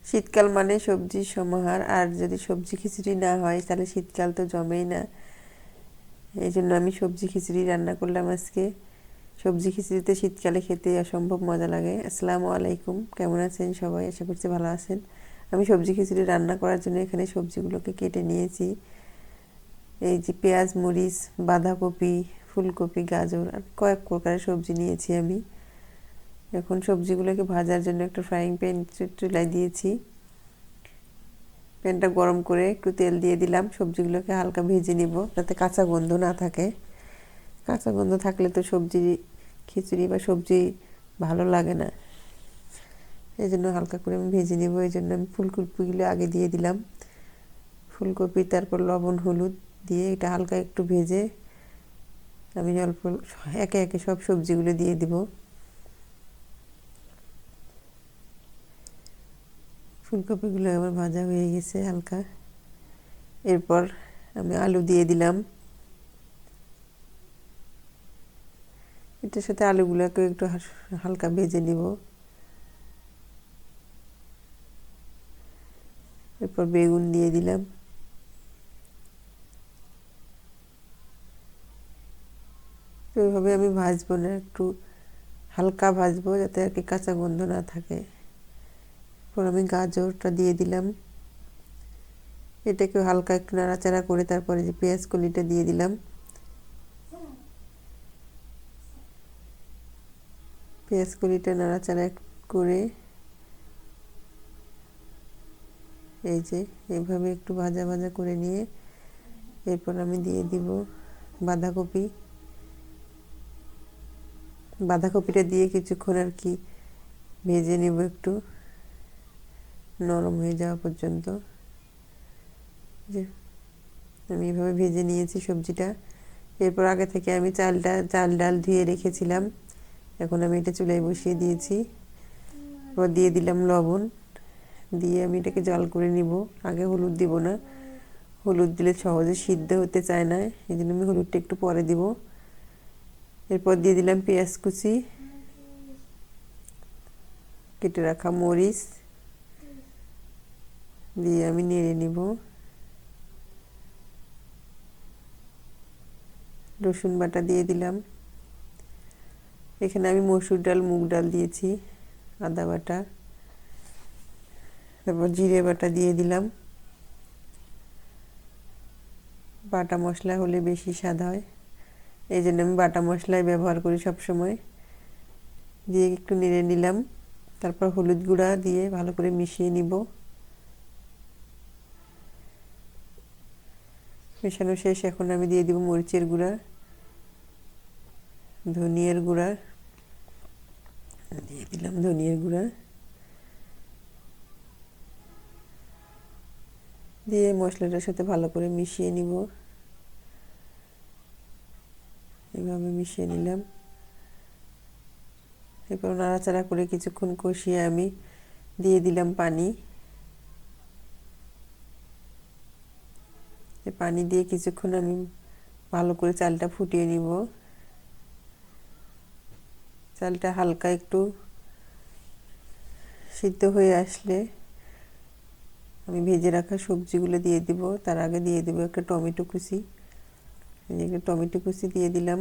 শীতকাল মানে সবজির সমাহার, আর যদি সবজি খিচুড়ি না হয় তাহলে শীতকাল তো জমেই না। এই জন্য আমি সবজি খিচুড়ি রান্না করলাম আজকে। সবজি খিচুড়িতে শীতকালে খেতে অসম্ভব মজা লাগে। আসসালামু আলাইকুম, কেমন আছেন সবাই? আশা করছি ভালো আছেন। আমি সবজি খিচুড়ি রান্না করার জন্য এখানে সবজিগুলোকে কেটে নিয়েছি। এই যে পেঁয়াজ, মরিচ, বাঁধাকপি, ফুলকপি, গাজর আর কয়েক প্রকারের সবজি নিয়েছি আমি। এখন সবজিগুলোকে ভাজার জন্য একটা ফ্রাইং প্যান চুলায় দিয়েছি। প্যানটা গরম করে একটু তেল দিয়ে দিলাম। সবজিগুলোকে হালকা ভেজে নিব যাতে কাঁচা গন্ধ না থাকে। কাঁচা গন্ধ থাকলে তো সবজি খিচুড়ি বা সবজি ভালো লাগে না। এই জন্য হালকা করে আমি ভেজে নেব। এই জন্য আমি ফুলকপিগুলো আগে দিয়ে দিলাম। ফুলকপি, তারপর লবণ হলুদ দিয়ে এটা হালকা একটু ভেজে আমি অল্প একে একে সব সবজিগুলো দিয়ে দিব। ফুলকপিগুলো আমার ভাজা হয়ে গেছে হালকা। এরপর আমি আলু দিয়ে দিলাম। এটার সাথে আলুগুলোকে একটু হালকা ভেজে নিব। এরপর বেগুন দিয়ে দিলাম। তো এইভাবে আমি ভাজবো না, একটু হালকা ভাজবো যাতে আর কি কাঁচা গন্ধ না থাকে। এরপর আমি গাজরটা দিয়ে দিলাম। এটাকে হালকা একটু নাড়াচাড়া করে তারপরে যে পেঁয়াজ কলিটা দিয়ে দিলাম। পেঁয়াজ কলিটা নাড়াচাড়া করে এই যে এইভাবে একটু ভাজা ভাজা করে নিয়ে এরপর আমি দিয়ে দিব বাঁধাকপি। বাঁধাকপিটা দিয়ে কিছুক্ষণ আর কি ভেজে নেব, একটু নরম হয়ে যাওয়া পর্যন্ত। যে আমি এভাবে ভেজে নিয়েছি সবজিটা। এরপর আগে থেকে আমি চাল ডাল ধুয়ে রেখেছিলাম। এখন আমি এটা চুলায় বসিয়ে দিয়েছি। এবার দিয়ে দিলাম লবণ, দিয়ে আমি এটাকে জাল করে নিব। আগে হলুদ দিব না, হলুদ দিলে সহজে সিদ্ধ হতে চায় না, এই জন্য আমি হলুদটা একটু পরে দিব। এরপর দিয়ে দিলাম পেঁয়াজ কুচি, কেটে রাখা মরিচ দিয়ে আমি নেড়ে নিব। রসুন বাটা দিয়ে দিলাম। এখানে আমি মসুর ডাল, মুগ ডাল দিয়েছি, আদা বাটা, তারপর জিরে বাটা দিয়ে দিলাম। বাটা মশলা হলে বেশি স্বাদ হয়, এই জন্য আমি বাটা মশলাই ব্যবহার করি সব সময়। দিয়ে একটু নেড়ে নিলাম। তারপর হলুদ গুঁড়া দিয়ে ভালো করে মিশিয়ে নিব। মেশানো শেষ। এখন আমি দিয়ে দিব মরিচের গুঁড়া, ধনিয়ার গুঁড়া দিয়ে দিলাম, ধনিয়ার গুঁড়া দিয়ে মশলাটার সাথে ভালো করে মিশিয়ে নিব। এভাবে মিশিয়ে নিলাম। এরপর নাড়াচাড়া করে কিছুক্ষণ কষিয়ে আমি দিয়ে দিলাম পানি। পানি দিয়ে কিছুক্ষণ আমি ভালো করে চালটা ফুটিয়ে নিব। চালটা হালকা একটু সিদ্ধ হয়ে আসলে আমি ভেজে রাখা সবজিগুলো দিয়ে দিব। তার আগে দিয়ে দেবো একটা টমেটো কুচি। একটা টমেটো কুচি দিয়ে দিলাম।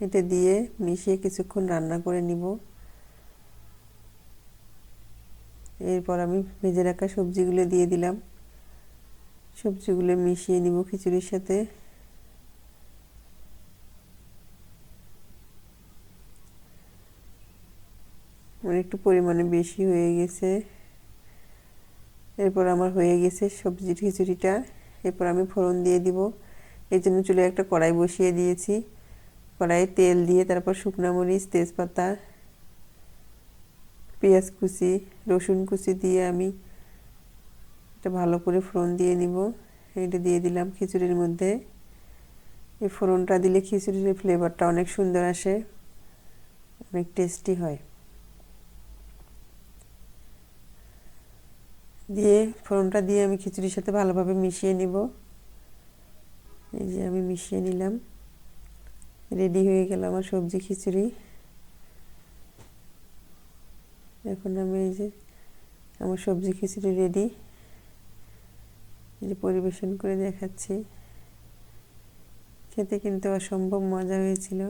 এটা দিয়ে মিশিয়ে কিছুক্ষণ রান্না করে নিব। এরপর আমি ভেজে রাখা সবজিগুলো দিয়ে দিলাম। সবজিগুলো মিশিয়ে নিব খিচুড়ির সাথে। একটু পরিমাণে বেশি হয়ে গেছে। এরপর আমার হয়ে গেছে সবজির খিচুড়িটা। এরপর আমি ফোড়ন দিয়ে দিব। এই জন্য চুলায় একটা কড়াই বসিয়ে দিয়েছি। কড়াইয়ে তেল দিয়ে তারপর শুকনো মরিচ, তেজপাতা, পেঁয়াজ কুচি, রসুন কুচি দিয়ে আমি এটা ভালো করে ফোড়ন দিয়ে নিব। এটা দিয়ে দিলাম খিচুড়ির মধ্যে। এই ফোড়নটা দিলে খিচুড়ির ফ্লেভারটা অনেক সুন্দর আসে, অনেক টেস্টি হয়। দিয়ে ফোড়নটা দিয়ে আমি খিচুড়ির সাথে ভালোভাবে মিশিয়ে নিব। এই যে আমি মিশিয়ে নিলাম। রেডি হয়ে গেল আমার সবজি খিচুড়ি। এখন আমি এই যে আমার সবজি খিচুড়ি রেডি, এই যে পরিবেশন করে দেখাচ্ছি। খেতে কিন্তু অসম্ভব মজা হয়েছিল।